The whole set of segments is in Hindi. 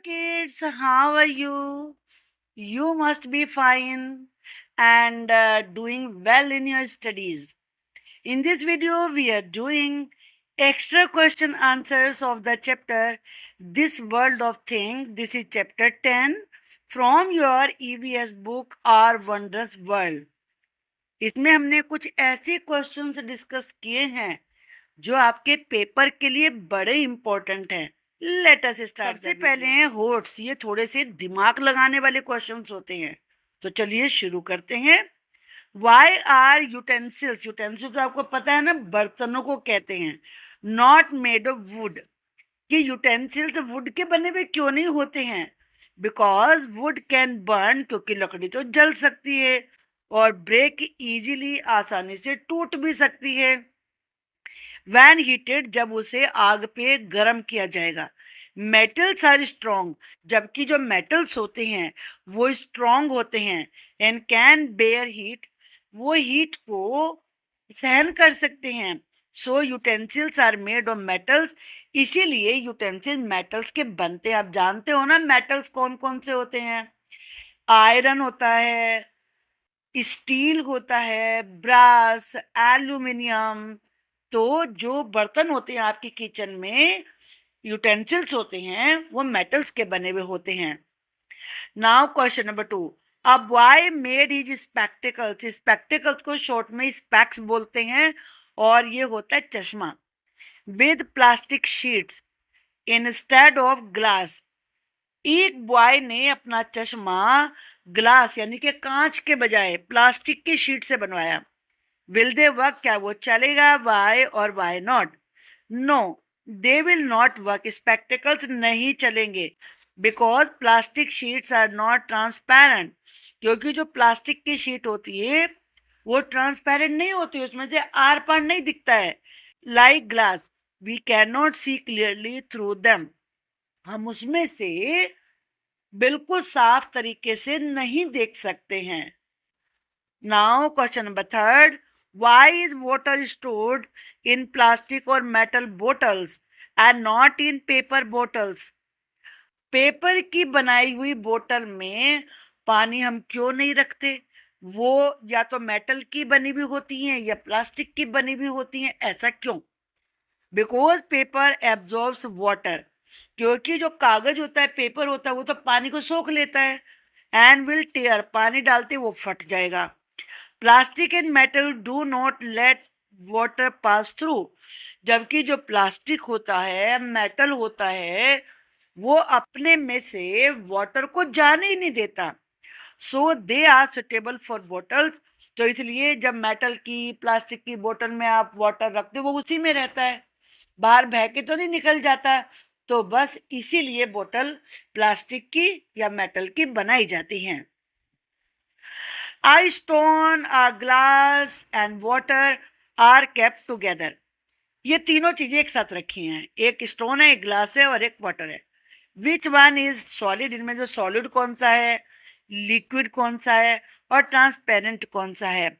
kids, how are you? You must be fine and doing well in your studies. In this video, we are doing extra question answers of the chapter This World of Things. This is chapter 10 from your EVS book Our Wondrous World. इसमें हमने कुछ ऐसे क्वेश्चंस डिस्कस किए हैं जो आपके पेपर के लिए बड़े इंपॉर्टेंट हैं। Let us start. सबसे पहले हैं होट्स। ये थोड़े से दिमाग लगाने वाले क्वेश्चंस होते हैं, तो चलिए शुरू करते हैं। वाई आर यूटेंसिल्स, यूटेंसिल्स तो आपको पता है ना, बर्तनों को कहते हैं, नॉट मेड ऑफ वुड। कि यूटेंसिल्स वुड के बने हुए क्यों नहीं होते हैं? बिकॉज वुड कैन बर्न, क्योंकि लकड़ी तो जल सकती है, और ब्रेक इजीली, आसानी से टूट भी सकती है। वैन हीटेड, जब उसे आग पे गर्म किया जाएगा। मेटल्स आर स्ट्रॉन्ग, जबकि जो मेटल्स होते हैं वो स्ट्रॉन्ग होते हैं। एंड कैन बेयर हीट, वो हीट को सहन कर सकते हैं। So utensils are made of metals, इसीलिए यूटेंसिल मेटल्स के बनते हैं। आप जानते हो ना मेटल्स कौन कौन से होते हैं? आयरन होता है, स्टील होता है, ब्रास, एल्यूमिनियम। तो जो बर्तन होते हैं आपके किचन में, यूटेंसिल्स होते हैं, वो मेटल्स के बने हुए होते हैं। Now question number 2। अब why made his spectacles, spectacles को शॉर्ट में स्पेक्स बोलते हैं, और ये होता है चश्मा। With plastic sheets instead of glass, एक बॉय ने अपना चश्मा ग्लास यानी कि कांच के बजाय प्लास्टिक की शीट से बनवाया। विल दे वर्क, क्या वो चलेगा? वाई और why not? No, they will not work, spectacles नहीं चलेंगे। Because plastic sheets are not transparent, क्योंकि जो प्लास्टिक की शीट होती है वो ट्रांसपेरेंट नहीं होती, उसमें से आर पार नहीं दिखता है। Like glass we can not see clearly through them, हम उसमें से बिल्कुल साफ तरीके से नहीं देख सकते हैं। Now question number 3। Why is water stored in plastic और metal bottles and not in paper bottles? Paper की बनाई हुई बोतल में पानी हम क्यों नहीं रखते? वो या तो मेटल की बनी हुई होती हैं या प्लास्टिक की बनी हुई होती हैं, ऐसा क्यों? बिकॉज पेपर एब्जॉर्ब्स वाटर, क्योंकि जो कागज होता है, पेपर होता है, वो तो पानी को सोख लेता है। एंड विल टेयर, पानी डालते वो फट जाएगा। Plastic and metal do not let water pass through, जबकि जो प्लास्टिक होता है, मेटल होता है, वो अपने में से वाटर को जाने ही नहीं देता। So they are suitable for bottles, तो इसलिए जब मेटल की, प्लास्टिक की बोतल में आप वाटर रखते हो, वो उसी में रहता है, बाहर बह के तो नहीं निकल जाता। तो बस इसीलिए बोतल प्लास्टिक की या मेटल की बनाई जाती हैं। A stone, a glass and water are kept together. ये तीनों चीजें एक साथ रखी हैं, एक स्टोन है, एक ग्लास है और एक वाटर है। विच वन इज सॉलिड, इनमें से सॉलिड कौन सा है, लिक्विड कौन सा है, और ट्रांसपेरेंट कौन सा है?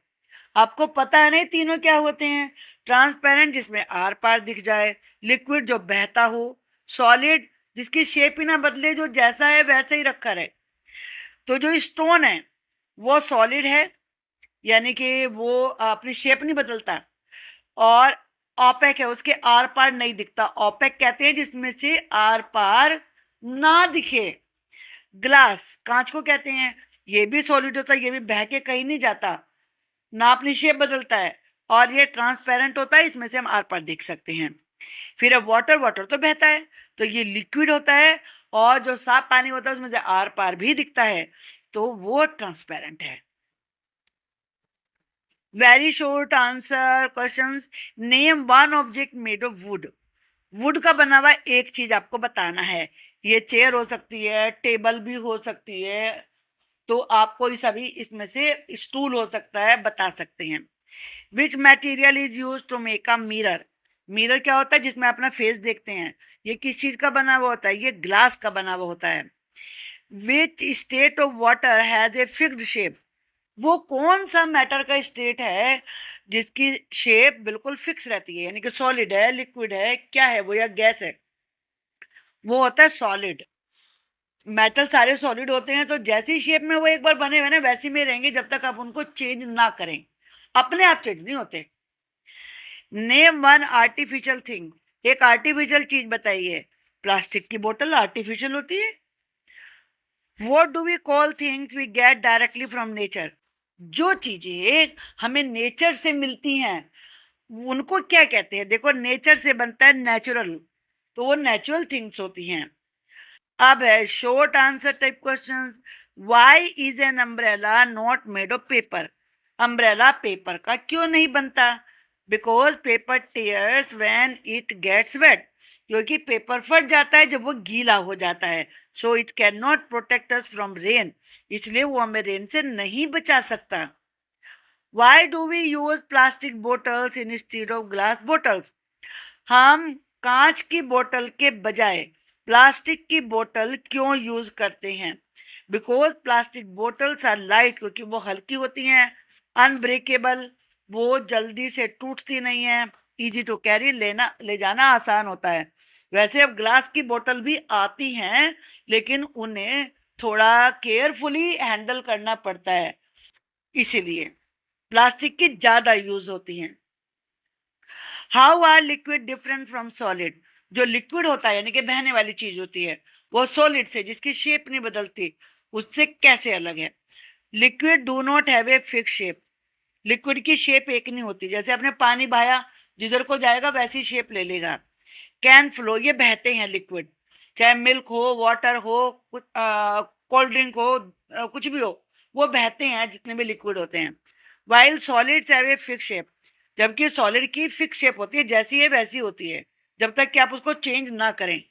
आपको पता है नहीं तीनों क्या होते हैं? ट्रांसपेरेंट जिसमें आर पार दिख जाए, लिक्विड जो बहता हो, सॉलिड जिसकी शेप ही ना बदले, जो जैसा है वैसा ही रखा रहे। तो जो स्टोन है वो सॉलिड है, यानी कि वो अपनी शेप नहीं बदलता, और ऑपेक है, उसके आर पार नहीं दिखता। ऑपेक कहते हैं जिसमें से आर पार ना दिखे। ग्लास, कांच को कहते हैं, ये भी सॉलिड होता है, ये भी बह के कहीं नहीं जाता, ना अपनी शेप बदलता है, और ये ट्रांसपेरेंट होता है, इसमें से हम आर पार देख सकते हैं। फिर अब वाटर, वाटर तो बहता है, तो ये लिक्विड होता है, और जो साफ पानी होता है उसमें से आर पार भी दिखता है, तो वो ट्रांसपेरेंट है। Very short answer questions. Name one object made of would. Would का बना हुआ एक चीज आपको बताना है। ये चेयर हो सकती है, टेबल भी हो सकती है, तो आप कोई सभी इसमें से, स्टूल हो सकता है, बता सकते हैं। Which material is use to make a mirror. Mirror क्या होता है? जिसमें अपना फेस देखते हैं। ये किस चीज का बना हुआ होता है? ये ग्लास का बना हुआ होता है। Which state of water has a fixed shape. वो कौन सा मैटर का स्टेट है जिसकी शेप बिल्कुल फिक्स रहती है, यानी कि सॉलिड है, लिक्विड है, क्या है वो, या गैस है? वो होता है सॉलिड। मेटल सारे सॉलिड होते हैं, तो जैसी शेप में वो एक बार बने हुए ना वैसी में रहेंगे जब तक आप उनको चेंज ना करें, अपने आप चेंज नहीं होते। नेम वन आर्टिफिशियल थिंग, एक आर्टिफिशियल चीज बताइए। प्लास्टिक की बोतल आर्टिफिशियल होती है। What do we call things we get directly from nature, जो चीजें हमें नेचर से मिलती हैं उनको क्या कहते हैं? देखो, नेचर से बनता है नेचुरल, तो वो नेचुरल थिंग्स होती हैं। अब है short answer type questions. Why is an umbrella not made of paper, umbrella paper का क्यों नहीं बनता? Because paper tears when it gets wet, क्योंकि पेपर फट जाता है जब वो गीला हो जाता है। So it can not protect us from rain, इसलिए वो हमें रेन से नहीं बचा सकता। Why do we use plastic bottles instead of glass bottles, हम कांच की बोतल के बजाय प्लास्टिक की बोतल क्यों यूज करते हैं? Because plastic bottles are light, क्योंकि वो हल्की होती हैं, अनब्रेकेबल, वो जल्दी से टूटती नहीं है, इजी टू कैरी, लेना ले जाना आसान होता है। वैसे अब ग्लास की बोतल भी आती हैं, लेकिन उन्हें थोड़ा केयरफुली हैंडल करना पड़ता है, इसीलिए प्लास्टिक की ज्यादा यूज होती हैं। How are liquid different from solid, जो लिक्विड होता है यानी कि बहने वाली चीज होती है, वो सॉलिड से जिसकी शेप नहीं बदलती उससे कैसे अलग है? Liquid do not have a fix shape, liquid की शेप एक नहीं होती, जैसे आपने पानी बहाया जिधर को जाएगा वैसी शेप ले लेगा। कैन फ्लो, ये बहते हैं लिक्विड, चाहे मिल्क हो, वाटर हो, कोल्ड ड्रिंक हो, कुछ भी हो, वो बहते हैं जितने भी लिक्विड होते हैं। While solids have a fix shape, जबकि सॉलिड की फिक्स शेप होती है, जैसी है वैसी होती है जब तक कि आप उसको चेंज ना करें।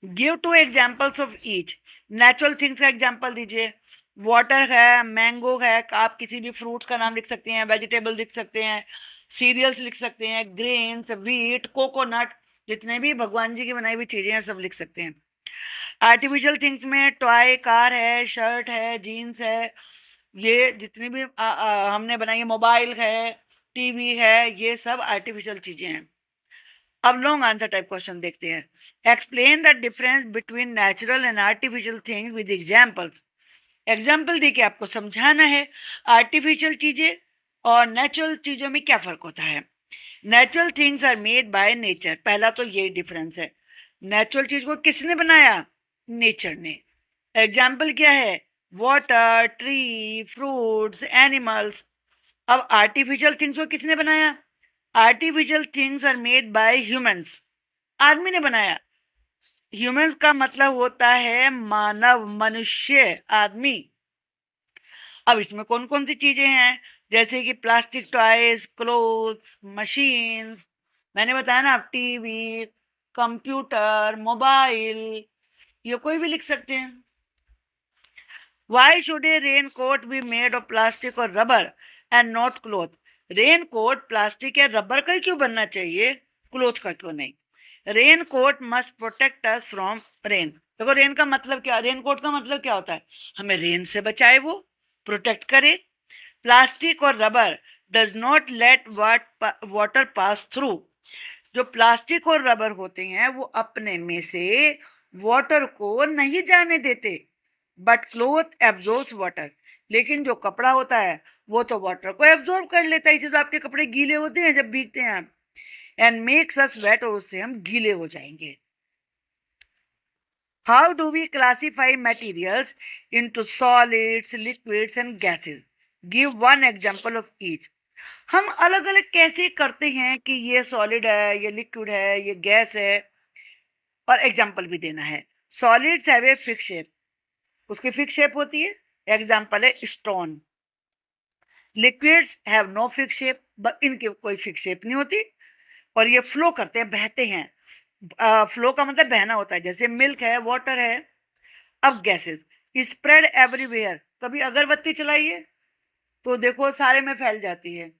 Give two examples of each, natural things का एग्जाम्पल दीजिए। वाटर है, मैंगो है, आप किसी भी फ्रूट्स का नाम लिख सकते हैं, वेजिटेबल लिख सकते हैं, सीरियल्स लिख सकते हैं, ग्रेन्स, व्हीट, कोकोनट, जितने भी भगवान जी की बनाई हुई चीजें हैं सब लिख सकते हैं। आर्टिफिशियल थिंग्स में टॉय कार है, शर्ट है, जीन्स है, ये जितनी भी हमने बनाई है, मोबाइल है, टीवी है, ये सब आर्टिफिशियल चीजें हैं। अब लॉन्ग आंसर टाइप क्वेश्चन देखते हैं। Explain the difference between natural and artificial things with examples, example देके आपको समझाना है आर्टिफिशियल चीजें और नेचुरल चीजों में क्या फर्क होता है। Natural things are made by nature, पहला तो यही डिफरेंस है, नेचुरल चीज को किसने बनाया? नेचर ने। एग्जाम्पल क्या है? Water, tree, fruits, animals. अब आर्टिफिशियल थिंग्स को किसने बनाया? Artificial things are made by humans, आदमी ने बनाया। ह्यूमंस का मतलब होता है मानव, मनुष्य, आदमी। अब इसमें कौन कौन सी चीजें हैं? जैसे कि प्लास्टिक टॉयज, क्लोथ्स, मशीन्स, मैंने बताया ना, आप टीवी, कंप्यूटर, मोबाइल, ये कोई भी लिख सकते हैं। Why should a raincoat be made of plastic और rubber and not cloth, raincoat plastic या रबर का ही क्यों बनना चाहिए, क्लोथ का क्यों नहीं? Raincoat must protect us from rain, देखो रेन का मतलब क्या, रेन कोट का मतलब क्या होता है? हमें रेन से बचाए, वो प्रोटेक्ट करे। प्लास्टिक और rubber does not let water pass through, जो प्लास्टिक और रबर होते हैं वो अपने में से वाटर को नहीं जाने देते। बट क्लोथ एब्जॉर्ब्स वाटर, लेकिन जो कपड़ा होता है वो तो वाटर को एब्जॉर्ब कर लेता है, इसे तो आपके कपड़े गीले होते हैं जब भीगते हैं आप, एंड मेक्स अस वेट, और उससे हम गीले हो जाएंगे। How do we classify materials into solids, liquids and gases, give one example of each, हम अलग अलग कैसे करते हैं कि ये सॉलिड है, ये लिक्विड है, ये गैस है, और एग्जांपल भी देना है। Solids have a fix shape, उसकी फिक्स शेप होती है, एग्जांपल है stone. Liquids have no fix shape, इनकी कोई फिक्स शेप नहीं होती, और ये फ्लो करते हैं, बहते हैं। फ्लो का मतलब बहना होता है, जैसे मिल्क है, वाटर है। अब गैसेस स्प्रेड एवरीवेयर, कभी अगरबत्ती चलाइए तो देखो सारे में फैल जाती है,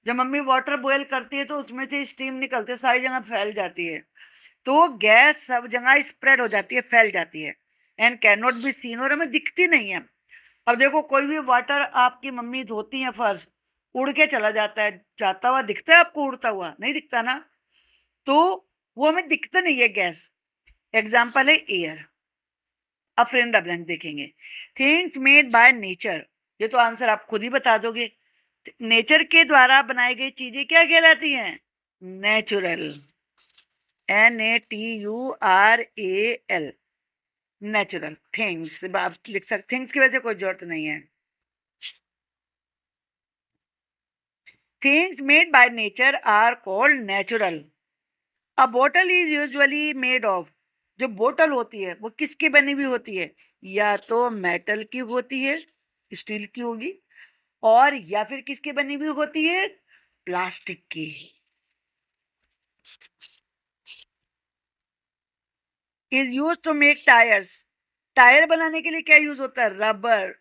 जब मम्मी वाटर बॉयल करती है तो उसमें से स्टीम निकलती है, सारी जगह फैल जाती है, तो गैस सब जगह स्प्रेड हो जाती है, फैल जाती है, and can not be seen, और हमें दिखती नहीं है। अब देखो कोई भी वाटर आपकी मम्मी धोती है फर्श, उड़ के चला जाता है, जाता हुआ दिखता है आपको, उड़ता हुआ नहीं दिखता ना, तो वो हमें दिखता नहीं है गैस। एग्जाम्पल है एयर, अब फिर इन द ब्लैंक देखेंगे। थिंग्स मेड बाय नेचर, ये तो आंसर आप खुद ही बता दोगे। नेचर के द्वारा बनाई गई चीजें क्या कहलाती हैं? Natural, NATURAL, natural things. आप लिख सकते, थिंग्स की वजह कोई जरूरत नहीं है। Things made by nature are called natural. A bottle is usually made of, जो बोतल होती है वो किसकी बनी हुई होती है? या तो मेटल की होती है, स्टील की होगी, और या फिर किसकी बनी हुई होती है? प्लास्टिक की। Is use to make tyres, tyre बनाने के लिए क्या यूज होता है? Rubber.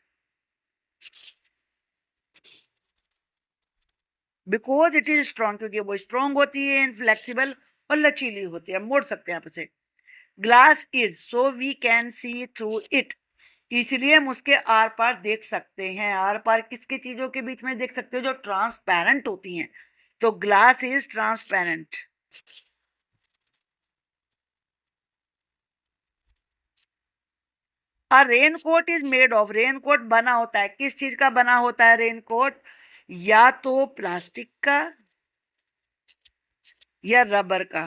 Because it is strong, क्योंकि वो स्ट्रॉन्ग होती है, फ्लेक्सिबल और लचीली होती है, मोड़ सकते हैं आप उसे। Glass is so we can see through it, इसलिए हम उसके आर पार देख सकते हैं। आर पार किसके चीजों के बीच में देख सकते हो? जो ट्रांसपेरेंट होती हैं। तो glass is transparent. A raincoat is made of, raincoat बना होता है, किस चीज का बना होता है रेनकोट? या तो प्लास्टिक का या रबर का।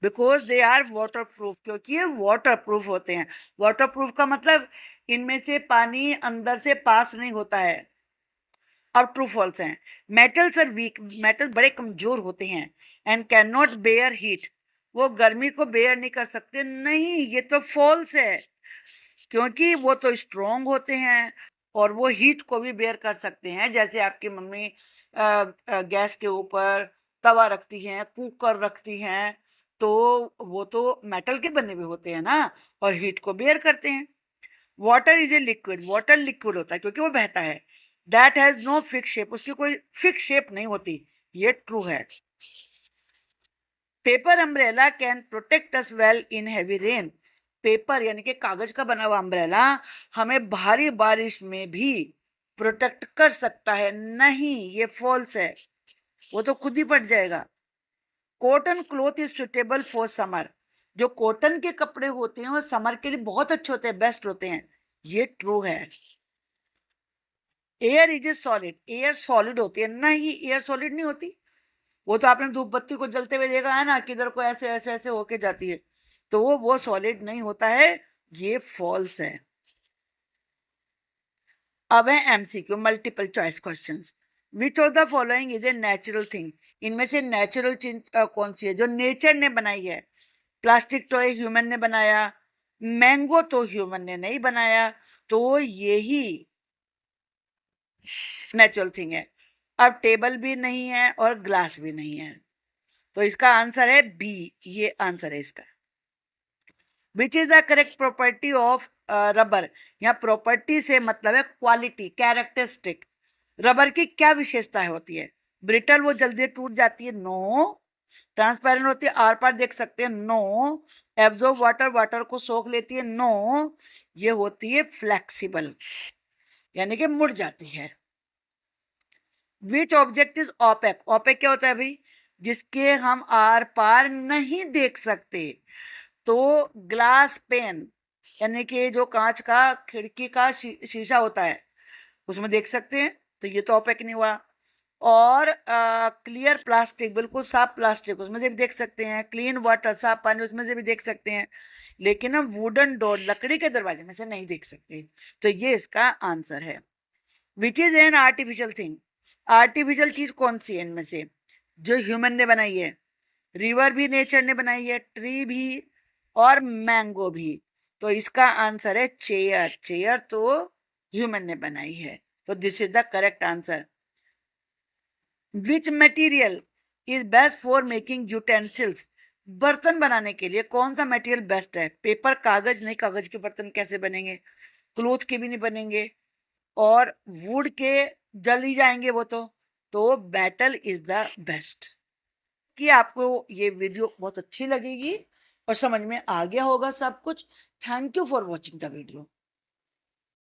Because they are water proof, क्योंकि ये वाटर प्रूफ होते हैं। वाटर प्रूफ का मतलब इनमें से पानी अंदर से पास नहीं होता है। अब ट्रू फॉल्स हैं। मेटल्स आर वीक, मेटल बड़े कमजोर होते हैं। And can not bear heat, वो गर्मी को बेयर नहीं कर सकते। नहीं, ये तो फॉल्स है, क्योंकि वो तो स्ट्रोंग होते हैं और वो हीट को भी बेयर कर सकते हैं। जैसे आपकी मम्मी गैस के ऊपर तवा रखती हैं, कुकर रखती हैं, तो वो तो मेटल के बने हुए होते हैं ना, और हीट को बेयर करते हैं। Water is a liquid, water liquid होता है क्योंकि वो बहता है। That has no fix shape, उसकी कोई फिक्स शेप नहीं होती, ये ट्रू है। Paper umbrella can protect us well in heavy rain, paper यानी कि कागज का बना हुआ अम्ब्रेला हमें भारी बारिश में भी प्रोटेक्ट कर सकता है। नहीं, ये फॉल्स है, वो तो खुद ही फट जाएगा। Cotton cloth is suitable for summer, जो कॉटन के कपड़े होते हैं वो समर के लिए बहुत अच्छे होते हैं, बेस्ट होते हैं, ये ट्रू है। Air is a solid, air solid होती है। नहीं, एयर सॉलिड नहीं होती, वो तो आपने धूप बत्ती को जलते हुए देखा है ना, किधर को ऐसे ऐसे ऐसे होके जाती है, तो वो सॉलिड नहीं होता है, ये फॉल्स है। अब है MCQ, multiple choice questions. Which of the following is a natural thing, इनमें से नेचुरल चीज कौन सी है जो नेचर ने बनाई है? प्लास्टिक टॉय ह्यूमन ने बनाया, मैंगो तो ह्यूमन ने नहीं बनाया, तो यही नेचुरल थिंग है। अब टेबल भी नहीं है और ग्लास भी नहीं है, तो इसका आंसर है बी, ये आंसर है इसका। Which is the correct property of rubber, यहाँ प्रॉपर्टी से मतलब है क्वालिटी, कैरेक्टरिस्टिक। रबर की क्या विशेषताएं होती है? ब्रिटल, वो जल्दी टूट जाती है, नो। ट्रांसपेरेंट होती है, आर पार देख सकते हैं, नो। एब्जॉर्ब वाटर, वाटर को सोख लेती है, नो। ये होती है फ्लेक्सिबल, यानी कि मुड़ जाती है। Which object is opaque, opaque क्या होता है भाई? जिसके हम आर पार नहीं देख सकते। तो ग्लास पेन, यानी कि जो कांच का खिड़की का शीशा होता है, उसमें देख सकते हैं, तो ये तो ओपेक नहीं हुआ। और क्लियर प्लास्टिक, बिल्कुल साफ प्लास्टिक, उसमें से भी देख सकते हैं। क्लीन वाटर, साफ पानी, उसमें से भी देख सकते हैं। लेकिन हम वुडन डोर, लकड़ी के दरवाजे में से नहीं देख सकते, तो ये इसका आंसर है। Which is an artificial thing, artificial चीज कौन सी है इनमें से जो ह्यूमन ने बनाई है? रिवर भी नेचर ने बनाई है, ट्री भी, और मैंगो भी। तो इसका आंसर है चेयर, चेयर तो ह्यूमन ने बनाई है, तो this is the correct answer. Which material is best for making utensils, बर्तन बनाने के लिए कौन सा मटेरियल बेस्ट है? पेपर, कागज नहीं, कागज के बर्तन कैसे बनेंगे? क्लोथ के भी नहीं बनेंगे, और वुड के जल ही जाएंगे वो तो मेटल इज द बेस्ट। कि आपको ये वीडियो बहुत अच्छी लगेगी और समझ में आ गया होगा सब कुछ। Thank you for watching the video.